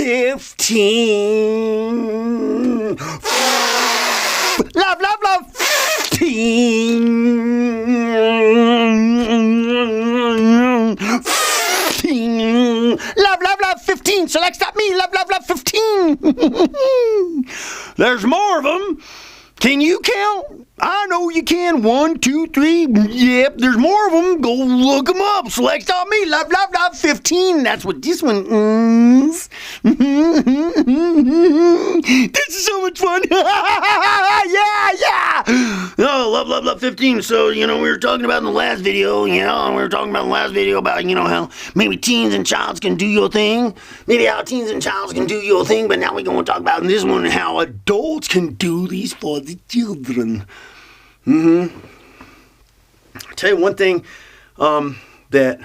15. Love, love, love. 15. 15. Love, love, love. 15. So like stop me. Love, love, love. 15. There's more of them. Can you count? I know you can. 1, 2, 3. Yep, there's more of them. Go look them up. Select on me. Love, love, love. 15. That's what this one is. This is so much fun. yeah. Oh, love, love, love. 15. So, we were talking about in the last video, about, how maybe teens and childs can do your thing. Maybe how teens and childs can do your thing. But now we're going to talk about in this one how adults can do these for the children. I'll tell you one thing that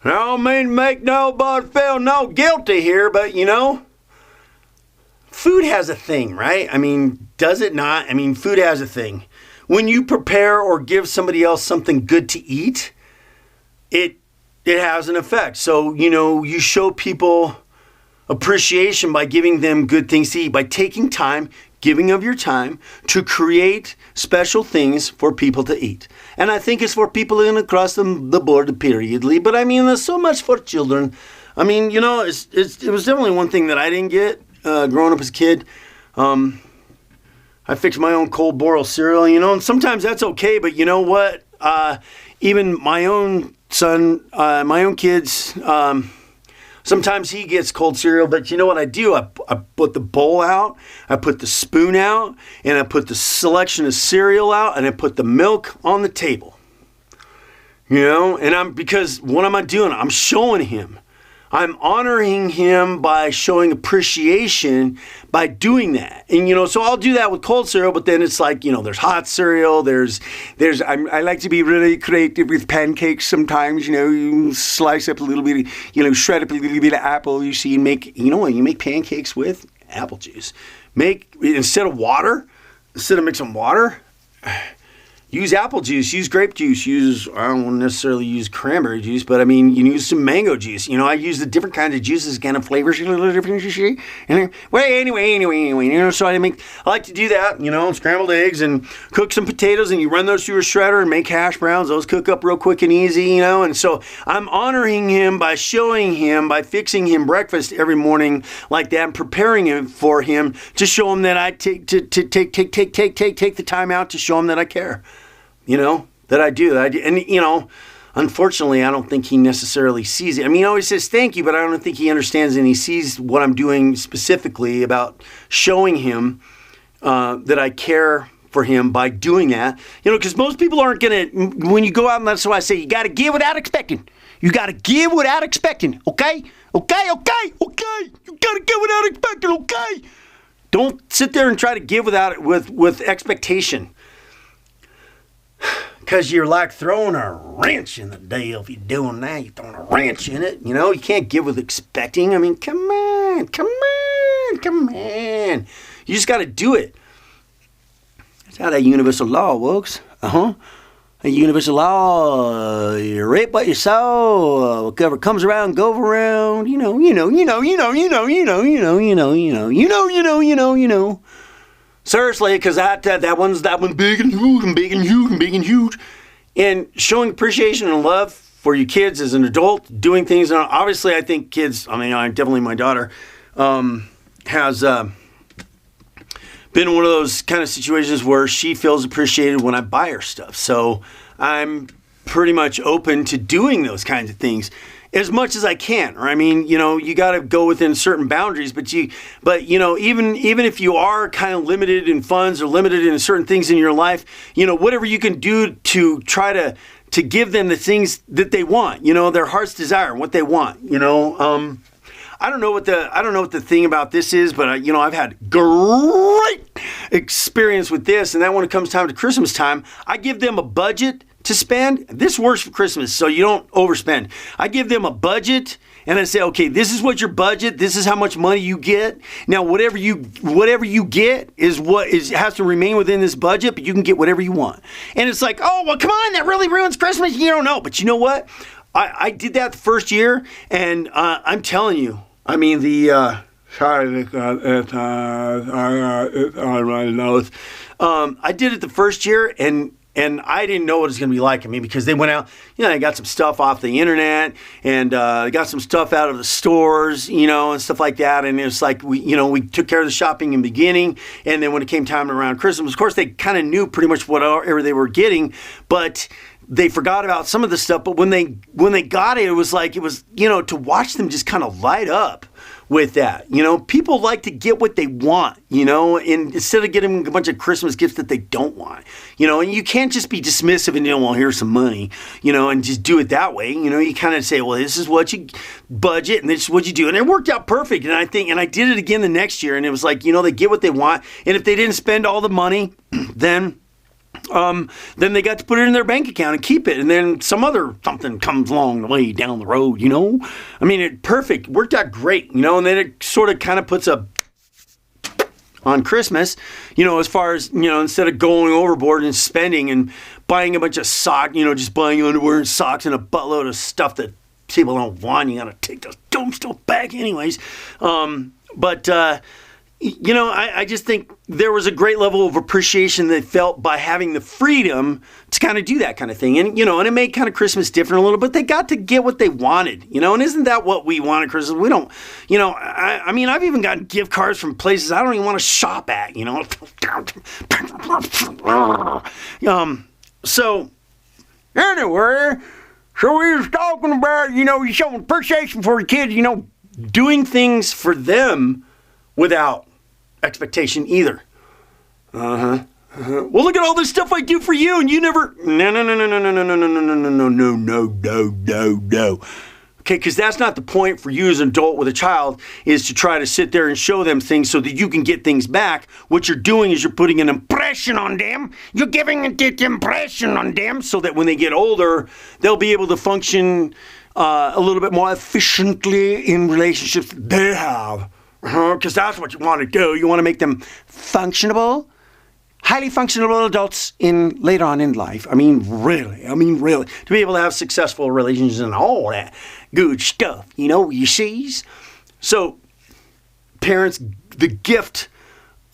I don't mean to make nobody feel no guilty here, but food has a thing, right? I mean, does it not? I mean, food has a thing. When you prepare or give somebody else something good to eat, it has an effect. So, you show people appreciation by giving them good things to eat, by taking time, giving of your time to create special things for people to eat. And I think it's for people in across the board periodly, but I mean, there's so much for children. I mean, it was definitely one thing that I didn't get growing up as a kid. I fixed my own cold boiled cereal, and sometimes that's okay, but you know what? Even my own son, my own kids, sometimes he gets cold cereal, but you know what I do? I put the bowl out, I put the spoon out, and I put the selection of cereal out, and I put the milk on the table. And because what am I doing? I'm showing him. I'm honoring him by showing appreciation by doing that. And, so I'll do that with cold cereal, but then it's like, there's hot cereal, I like to be really creative with pancakes sometimes, you slice up a little bit, shred up a little bit of apple, you make pancakes with apple juice. Instead of mixing water, use apple juice, use grape juice, I don't necessarily use cranberry juice, but I mean, you use some mango juice. I use the different kinds of juices, kind of flavors, a little different. Anyway, so I like to do that, scrambled eggs and cook some potatoes, and you run those through a shredder and make hash browns. Those cook up real quick and easy, and so I'm honoring him by showing him, by fixing him breakfast every morning like that and preparing him for him to show him that I take the time out to show him that I care. That I do. And, unfortunately, I don't think he necessarily sees it. I mean, he always says thank you, but I don't think he understands and he sees what I'm doing specifically about showing him that I care for him by doing that. Because most people aren't going to, when you go out, and that's why I say you got to give without expecting. You got to give without expecting, okay? Okay? You got to give without expecting, okay? Don't sit there and try to give with expectation. Because you're like throwing a wrench in the deal. If you're doing that, you're throwing a wrench in it. You can't give with expecting. I mean, come on. You just got to do it. That's how that universal law works. A universal law, you reap what you sow, whatever comes around, go around, Seriously, because that one's big and huge. And showing appreciation and love for your kids as an adult, doing things. And obviously, I think kids, definitely my daughter, has been one of those kind of situations where she feels appreciated when I buy her stuff. So I'm pretty much open to doing those kinds of things as much as I can. Or you got to go within certain boundaries, but even if you are kind of limited in funds or limited in certain things in your life, whatever you can do to try to give them the things that they want, their heart's desire and what they want, I don't know what the thing about this is, but I've had great experience with this, and then when it comes time to Christmas time, I give them a budget to spend. This works for Christmas, so you don't overspend. I give them a budget, and I say, okay, this is what your budget. This is how much money you get. Now, whatever you get has to remain within this budget, but you can get whatever you want. And it's like, oh, well, come on, that really ruins Christmas. You don't know, but you know what? I did that the first year, and I'm telling you, I mean, sorry, it's on my nose. I did it the first year, and I didn't know what it was going to be like. I mean, because they went out, they got some stuff off the internet, and got some stuff out of the stores, and stuff like that. And it was like, we took care of the shopping in the beginning, and then when it came time around Christmas, of course, they kind of knew pretty much whatever they were getting, but they forgot about some of the stuff. But when they got it, it was to watch them just kind of light up with that. People like to get what they want, and instead of getting a bunch of Christmas gifts that they don't want, and you can't just be dismissive and, well, here's some money, and just do it that way. You kind of say, well, this is what you budget and this is what you do. And it worked out perfect. And I did it again the next year, and it was like, they get what they want. And if they didn't spend all the money, then they got to put it in their bank account and keep it. And then something comes along the way down the road, I mean, it worked out great, and then it sort of kind of puts on Christmas, as far as, instead of going overboard and spending and buying a bunch of socks, just buying underwear and socks and a buttload of stuff that people don't want. You got to take those dumb stuff back anyways. I just think there was a great level of appreciation that felt by having the freedom to kind of do that kind of thing. And, and it made kind of Christmas different a little bit. They got to get what they wanted, and isn't that what we want at Christmas? We don't, I mean, I've even gotten gift cards from places I don't even want to shop at, So, anyway, so we was talking about, you showing appreciation for your kids, doing things for them without expectation either. Well, look at all this stuff I do for you, and you never. No. Okay, because that's not the point for you as an adult with a child, is to try to sit there and show them things so that you can get things back. What you're doing is you're putting an impression on them. You're giving an impression on them so that when they get older, they'll be able to function a little bit more efficiently in relationships that they have. Because that's what you want to do. You want to make them functionable, highly functional adults later on in life. I mean, really. To be able to have successful relationships and all that good stuff, you sees. So, parents, the gift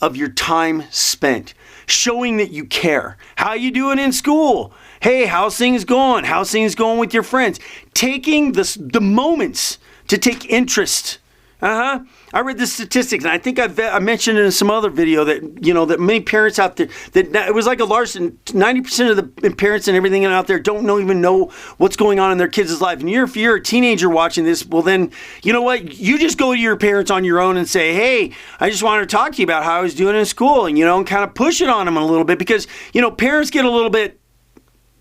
of your time spent, showing that you care. How you doing in school? Hey, how's things going? How's things going with your friends? Taking the moments to take interest. I read the statistics, and I think I mentioned in some other video that, that many parents out there, that it was like a large, 90% of the parents and everything out there don't even know what's going on in their kids' life. And if you're a teenager watching this, well then, you know what? You just go to your parents on your own and say, hey, I just wanted to talk to you about how I was doing in school, and, and kind of push it on them a little bit, because, parents get a little bit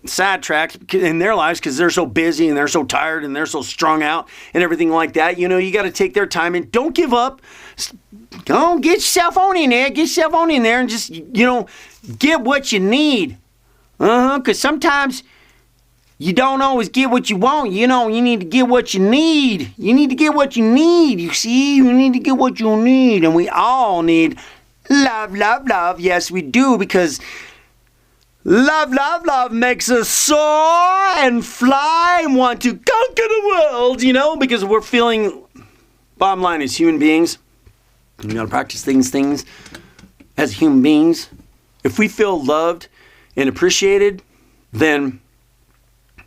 sidetracked in their lives because they're so busy and they're so tired and they're so strung out and everything like that. You got to take their time and don't give up. Go get yourself on in there. Get yourself on in there and just, get what you need. Because sometimes you don't always get what you want. You need to get what you need. You need to get what you need. You see, you need to get what you need. And we all need love, love, love. Yes, we do, because love, love, love makes us soar and fly and want to conquer the world, because we're feeling, bottom line is human beings, we got to practice things as human beings. If we feel loved and appreciated, then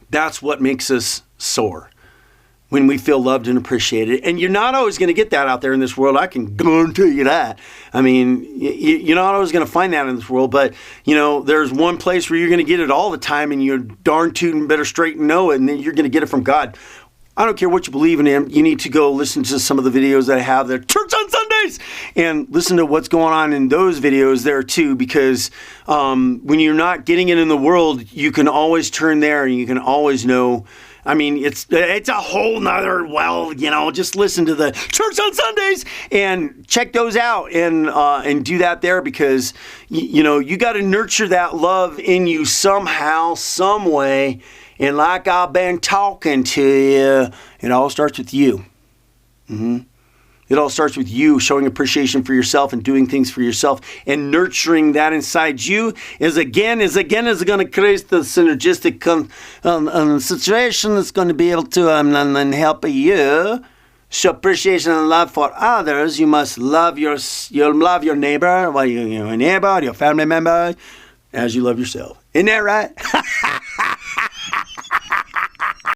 that's what makes us soar. When we feel loved and appreciated. And you're not always going to get that out there in this world. I can guarantee you that. I mean, you're not always going to find that in this world. But, there's one place where you're going to get it all the time, and you're darn tootin' better straight and know it, and then you're going to get it from God. I don't care what you believe in Him. You need to go listen to some of the videos that I have there, Church on Sundays, and listen to what's going on in those videos there too, because when you're not getting it in the world, you can always turn there and you can always know. I mean, it's a whole nother, just listen to the Church on Sundays and check those out and do that there, because, you got to nurture that love in you somehow, some way. And like I've been talking to you, it all starts with you. It all starts with you showing appreciation for yourself and doing things for yourself, and nurturing that inside you is going to create the synergistic situation that's going to be able to help you show appreciation and love for others, you must love your neighbor, your neighbor, your family member, as you love yourself. Isn't that right?